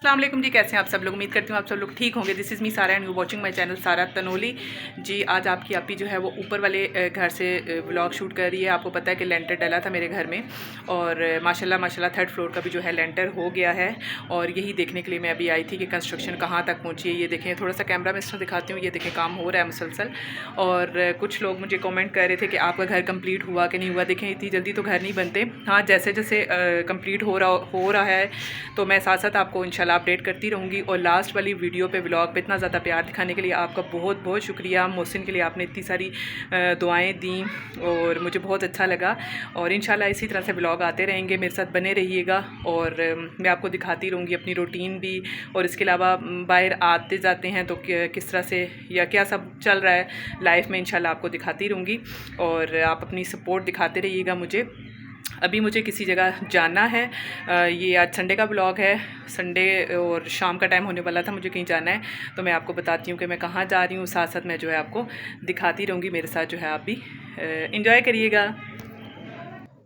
अस्सलाम वालेकुम जी, कैसे हैं आप सब लोग। उम्मीद करती हूँ आप सब लोग ठीक होंगे। दिस इज़ मी सारा and you watching my channel सारा तनोली जी। आज आपकी आपी जो है वो ऊपर वाले घर से व्लॉग शूट कर रही है। आपको पता है कि लेंटर डला था मेरे घर में और माशाल्लाह माशाल्लाह 3rd फ्लोर का भी जो है लेंटर हो गया है। और यही देखने के लिए मैं अभी आई थी कि कंस्ट्रक्शन कहाँ तक पहुँची है। ये देखें, थोड़ा सा कैमरा में इसमें दिखाती हूँ। ये देखें, काम हो रहा है मुसलसल। और कुछ लोग मुझे कॉमेंट कर रहे थे कि आपका घर कम्प्लीट हुआ कि नहीं हुआ। देखें, इतनी जल्दी तो घर नहीं बनते। हाँ, जैसे जैसे कम्प्लीट हो रहा है तो मैं साथ साथ आपको इंशाल्लाह अपडेट करती रहूँगी। और लास्ट वाली वीडियो पे व्लॉग पे इतना ज़्यादा प्यार दिखाने के लिए आपका बहुत बहुत शुक्रिया। मोहसिन के लिए आपने इतनी सारी दुआएं दी और मुझे बहुत अच्छा लगा। और इंशाल्लाह इसी तरह से व्लॉग आते रहेंगे, मेरे साथ बने रहिएगा। और मैं आपको दिखाती रहूँगी अपनी रूटीन भी। और इसके अलावा बाहर आते जाते हैं तो किस तरह से या क्या सब चल रहा है लाइफ में, इंशाल्लाह आपको दिखाती रहूँगी। और आप अपनी सपोर्ट दिखाते रहिएगा मुझे। अभी मुझे किसी जगह जाना है। ये आज संडे का ब्लॉग है। संडे और शाम का टाइम होने वाला था, मुझे कहीं जाना है तो मैं आपको बताती हूँ कि मैं कहाँ जा रही हूँ। साथ साथ मैं जो है आपको दिखाती रहूँगी। मेरे साथ जो है आप भी इंजॉय करिएगा।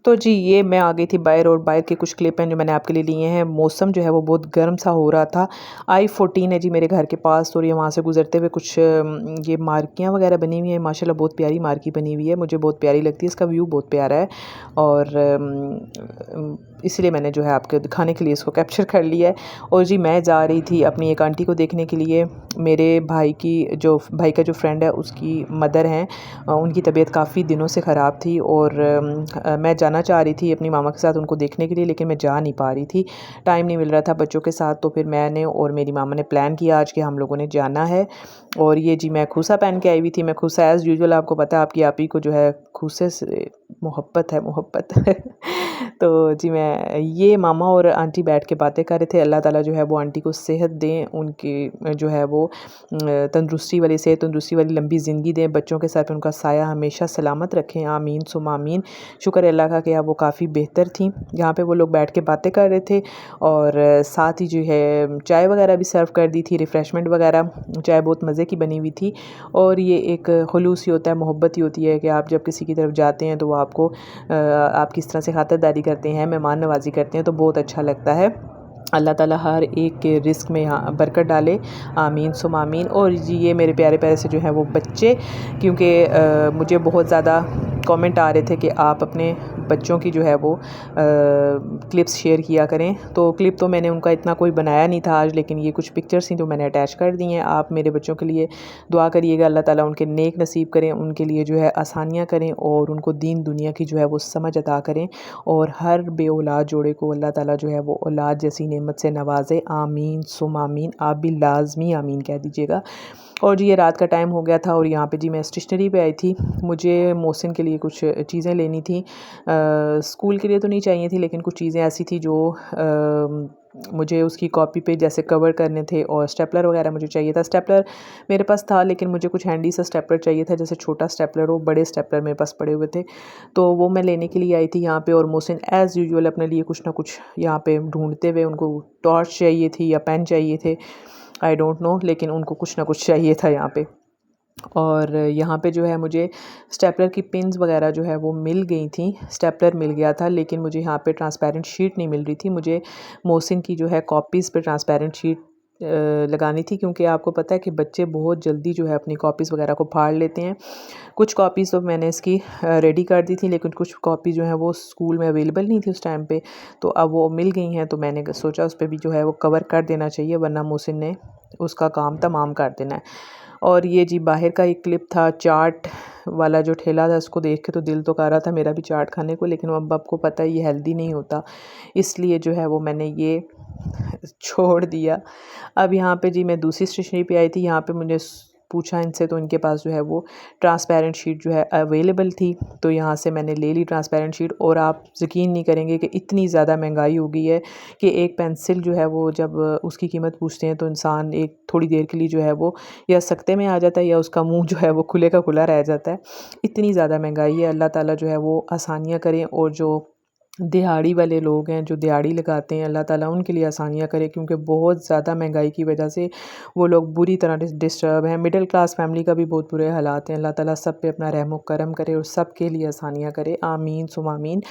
तो जी, ये मैं आ गई थी बाहर और बाहर के कुछ क्लिप हैं जो मैंने आपके लिए लिए हैं। मौसम जो है वो बहुत गर्म सा हो रहा था। I-14 है जी मेरे घर के पास। और ये वहाँ से गुजरते हुए कुछ ये मार्कियाँ वगैरह बनी हुई हैं। माशाल्लाह बहुत प्यारी मार्की बनी हुई है, मुझे बहुत प्यारी लगती है। इसका व्यू बहुत प्यारा है और इसलिए मैंने जो है आपको दिखाने के लिए इसको कैप्चर कर लिया है। और जी, मैं जा रही थी अपनी एक आंटी को देखने के लिए। मेरे भाई का जो फ्रेंड है उसकी मदर हैं, उनकी तबीयत काफ़ी दिनों से ख़राब थी और मैं जाना चाह रही थी अपनी मामा के साथ उनको देखने के लिए, लेकिन मैं जा नहीं पा रही थी, टाइम नहीं मिल रहा था बच्चों के साथ। तो फिर मैंने और मेरी मामा ने प्लान किया आज कि हम लोगों ने जाना है। और ये जी, मैं खूसा पहन के आई हुई थी। मैं खूसा एज़ यूजुअल, आपको पता है आपकी आपी को जो है खूसे से मोहब्बत है, मोहब्बत तो जी, मैं ये मामा और आंटी बैठ के बातें कर रहे थे। अल्लाह ताला जो है वो आंटी को सेहत दें, उनकी जो है वो तंदुरुस्ती वाली लंबी ज़िंदगी दें, बच्चों के सर पे उनका साया हमेशा सलामत रखें। आमीन सुम्मा आमीन। शुक्र है अल्लाह का कि वो काफ़ी बेहतर थी। यहाँ पे वो लोग बैठ के बातें कर रहे थे और साथ ही जो है चाय वगैरह भी सर्व कर दी थी, रिफ़्रेशमेंट वगैरह। चाय बहुत मज़े की बनी हुई थी। और ये एक खुलूस ही होता है, मोहब्बत ही होती है कि आप जब किसी की तरफ जाते हैं तो वो आपको आप किस तरह से खातिरदारी करते हैं, मेहमान नवाज़ी करते हैं, तो बहुत अच्छा लगता है। अल्लाह ताला हर एक के रिस्क में यहाँ बरकत डाले, आमीन सुम आमीन। और जी, ये मेरे प्यारे प्यारे से जो हैं वो बच्चे, क्योंकि मुझे बहुत ज़्यादा कमेंट आ रहे थे कि आप अपने बच्चों की जो है वो क्लिप्स शेयर किया करें। तो क्लिप तो मैंने उनका इतना कोई बनाया नहीं था आज, लेकिन ये कुछ पिक्चर्स थी जो मैंने अटैच कर दी हैं। आप मेरे बच्चों के लिए दुआ करिएगा, अल्लाह ताला उनके नेक नसीब करें, उनके लिए जो है आसानियाँ करें और उनको दीन दुनिया की जो है वो समझ अता करें। और हर बे औलाद जोड़े को अल्लाह ताला जो है वो औलाद जैसी नेमत से नवाजे, आमीन सुम आमीन। आप भी लाजमी आमीन कह दीजिएगा। और जी, ये रात का टाइम हो गया था और यहाँ पे जी मैं स्टेशनरी पे आई थी। मुझे मोहसिन के लिए कुछ चीज़ें लेनी थी। स्कूल के लिए तो नहीं चाहिए थी, लेकिन कुछ चीज़ें ऐसी थी जो मुझे उसकी कॉपी पे जैसे कवर करने थे। और स्टेपलर वगैरह मुझे चाहिए था। स्टेपलर मेरे पास था, लेकिन मुझे कुछ हैंडी सा स्टेपलर चाहिए था, जैसे छोटा स्टेपलर हो। बड़े स्टेपलर मेरे पास पड़े हुए थे, तो वो मैं लेने के लिए आई थी यहाँ पे। और मोहसिन एज़ यूजुअल अपने लिए कुछ ना कुछ यहाँ पे ढूंढते हुए, उनको टॉर्च चाहिए थी या पेन चाहिए थे, आई डोंट नो, लेकिन उनको कुछ ना कुछ चाहिए था यहाँ पे। और यहाँ पे जो है मुझे स्टेपलर की पिन्स वगैरह जो है वो मिल गई थी। स्टेपलर मिल गया था, लेकिन मुझे यहाँ पे ट्रांसपेरेंट शीट नहीं मिल रही थी। मुझे मोहसिन की जो है कॉपीज़ पे ट्रांसपेरेंट शीट लगानी थी, क्योंकि आपको पता है कि बच्चे बहुत जल्दी जो है अपनी कॉपीज़ वगैरह को फाड़ लेते हैं। कुछ कॉपीज़ तो मैंने इसकी रेडी कर दी थी, लेकिन कुछ कॉपी जो है वो स्कूल में अवेलेबल नहीं थी उस टाइम पे, तो अब वो मिल गई हैं। तो मैंने सोचा उस पर भी जो है वो कवर कर देना चाहिए, वरना मोहसिन ने उसका काम तमाम कर देना है। और ये जी, बाहर का एक क्लिप था, चाट वाला जो ठेला था, उसको देख के तो दिल तो कर रहा था मेरा भी चाट खाने को, लेकिन अब आपको पता है ये हेल्दी नहीं होता, इसलिए जो है वो मैंने ये छोड़ दिया। अब यहाँ पे जी मैं दूसरी स्टेशनरी पे आई थी। यहाँ पे मुझे पूछा इनसे, तो इनके पास जो है वो ट्रांसपेरेंट शीट जो है अवेलेबल थी, तो यहाँ से मैंने ले ली ट्रांसपेरेंट शीट। और आप यकीन नहीं करेंगे कि इतनी ज़्यादा महंगाई हो गई है कि एक पेंसिल जो है वो जब उसकी कीमत पूछते हैं तो इंसान एक थोड़ी देर के लिए जो है वो या सकते में आ जाता है या उसका मुंह जो है वो खुले का खुला रह जाता है। इतनी ज़्यादा महंगाई है। अल्लाह ताला जो है वो आसानियाँ करें और जो दिहाड़ी वाले लोग हैं जो दिहाड़ी लगाते हैं, अल्लाह ताला उनके लिए आसानियाँ करे, क्योंकि बहुत ज़्यादा महंगाई की वजह से वो लोग बुरी तरह डिस्टर्ब हैं। मिडिल क्लास फैमिली का भी बहुत बुरे हालात हैं। अल्लाह ताला सब पे अपना रहम करम करे और सब के लिए आसानियाँ करे, आमीन सुम आमीन।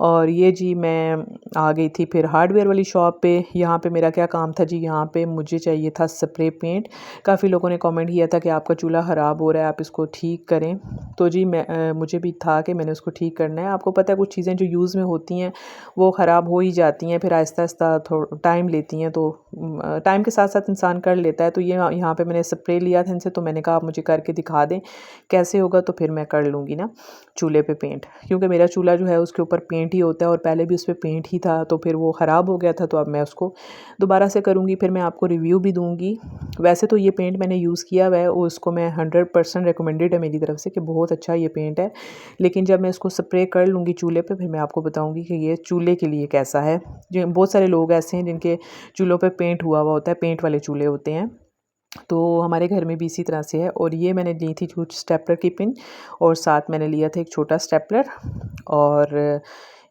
और ये जी मैं आ गई थी फिर हार्डवेयर वाली शॉप पे। यहाँ पे मेरा क्या काम था जी, यहाँ पे मुझे चाहिए था स्प्रे पेंट। काफ़ी लोगों ने कमेंट किया था कि आपका चूल्हा ख़राब हो रहा है, आप इसको ठीक करें। तो जी मुझे भी था कि मैंने उसको ठीक करना है। आपको पता है कुछ चीज़ें जो यूज़ में होती हैं वो ख़राब हो ही जाती हैं, फिर आहिस्ता आहिस्ता थोड़ा टाइम लेती हैं, तो टाइम के साथ साथ इंसान कर लेता है। तो ये यहाँ पे मैंने स्प्रे लिया था इनसे, तो मैंने कहा आप मुझे करके दिखा दें कैसे होगा, तो फिर मैं कर लूँगी ना चूल्हे पे पेंट, क्योंकि मेरा चूल्हा जो है उसके ऊपर पेंट ही होता है और पहले भी उस पर पेंट ही था, तो फिर वो ख़राब हो गया था। तो अब मैं उसको दोबारा से करूँगी, फिर मैं आपको रिव्यू भी दूँगी। वैसे तो ये पेंट मैंने यूज़ किया हुआ है और उसको मैं 100% रिकमेंडेड है मेरी तरफ से कि बहुत अच्छा ये पेंट है। लेकिन जब मैं इसको स्प्रे कर लूँगी चूल्हे पे, फिर मैं आपको बताऊँगी कि ये चूल्हे के लिए कैसा है। जो बहुत सारे लोग ऐसे हैं जिनके चूल्हों पे पेंट हुआ हुआ होता है, पेंट वाले चूल्हे होते हैं, तो हमारे घर में भी इसी तरह से है। और ये मैंने ली थी कुछ स्टेपलर की पिन, और साथ मैंने लिया था एक छोटा स्टेपलर, और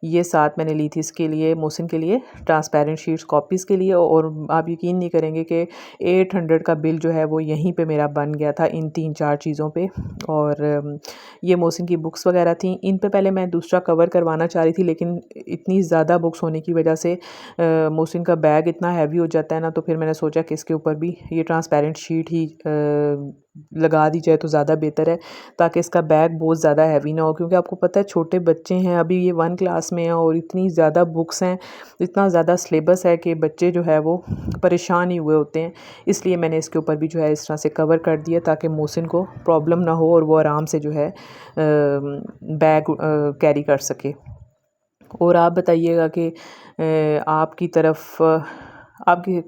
ये साथ मैंने ली थी इसके लिए मोहसिन के लिए ट्रांसपेरेंट शीट्स कॉपीज़ के लिए। और आप यकीन नहीं करेंगे कि 800 का बिल जो है वो यहीं पे मेरा बन गया था इन 3-4 चीज़ों पे। और ये मोहसिन की बुक्स वगैरह थी, इन पे पहले मैं दूसरा कवर करवाना चाह रही थी, लेकिन इतनी ज़्यादा बुक्स होने की वजह से मोहसिन का बैग इतना हैवी हो जाता है ना, तो फिर मैंने सोचा कि इसके ऊपर भी ये ट्रांसपेरेंट शीट ही लगा दी जाए तो ज़्यादा बेहतर है, ताकि इसका बैग बहुत ज़्यादा हैवी ना हो। क्योंकि आपको पता है छोटे बच्चे हैं, अभी ये 1 क्लास में हैं और इतनी ज़्यादा बुक्स हैं, इतना ज़्यादा सिलेबस है कि बच्चे जो है वो परेशान ही हुए होते हैं। इसलिए मैंने इसके ऊपर भी जो है इस तरह से कवर कर दिया, ताकि मोहसिन को प्रॉब्लम ना हो और वो आराम से जो है बैग कैरी कर सके। और आप बताइएगा कि आपकी तरफ आपके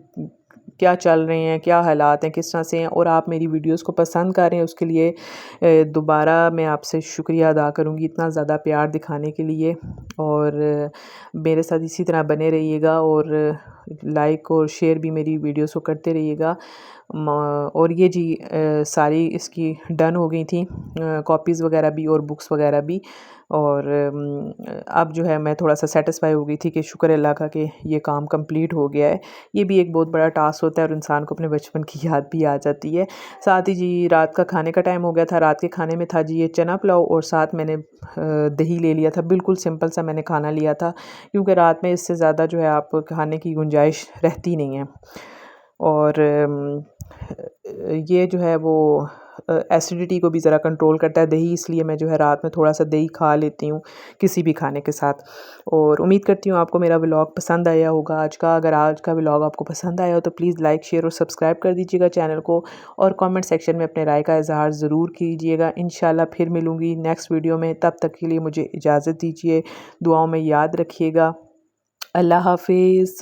क्या चल रहे हैं, क्या हालात हैं, किस तरह से हैं, और आप मेरी वीडियोस को पसंद कर रहे हैं, उसके लिए दोबारा मैं आपसे शुक्रिया अदा करूँगी इतना ज़्यादा प्यार दिखाने के लिए। और मेरे साथ इसी तरह बने रहिएगा और लाइक और शेयर भी मेरी वीडियोस को करते रहिएगा। और ये जी सारी इसकी डन हो गई थी, कॉपीज़ वगैरह भी और बुक्स वगैरह भी। और अब जो है मैं थोड़ा सा सेटिस्फाई हो गई थी कि शुक्र अल्लाह का कि ये काम कंप्लीट हो गया है। ये भी एक बहुत बड़ा टास्क होता है और इंसान को अपने बचपन की याद भी आ जाती है। साथ ही जी रात का खाने का टाइम हो गया था। रात के खाने में था जी ये चना पुलाव, और साथ मैंने दही ले लिया था। बिल्कुल सिंपल सा मैंने खाना लिया था, क्योंकि रात में इससे ज़्यादा जो है आप खाने की गुंजाइश रहती नहीं है। और ये जो है वो एसिडिटी को भी ज़रा कंट्रोल करता है दही, इसलिए मैं जो है रात में थोड़ा सा दही खा लेती हूँ किसी भी खाने के साथ। और उम्मीद करती हूँ आपको मेरा व्लॉग पसंद आया होगा आज का। अगर आज का व्लॉग आपको पसंद आया हो तो प्लीज़ लाइक शेयर और सब्सक्राइब कर दीजिएगा चैनल को, और कमेंट सेक्शन में अपने राय का इज़हार ज़रूर कीजिएगा। इंशाल्लाह फिर मिलूँगी नेक्स्ट वीडियो में, तब तक के लिए मुझे इजाज़त दीजिए। दुआओं में याद रखिएगा। अल्लाह हाफिज़।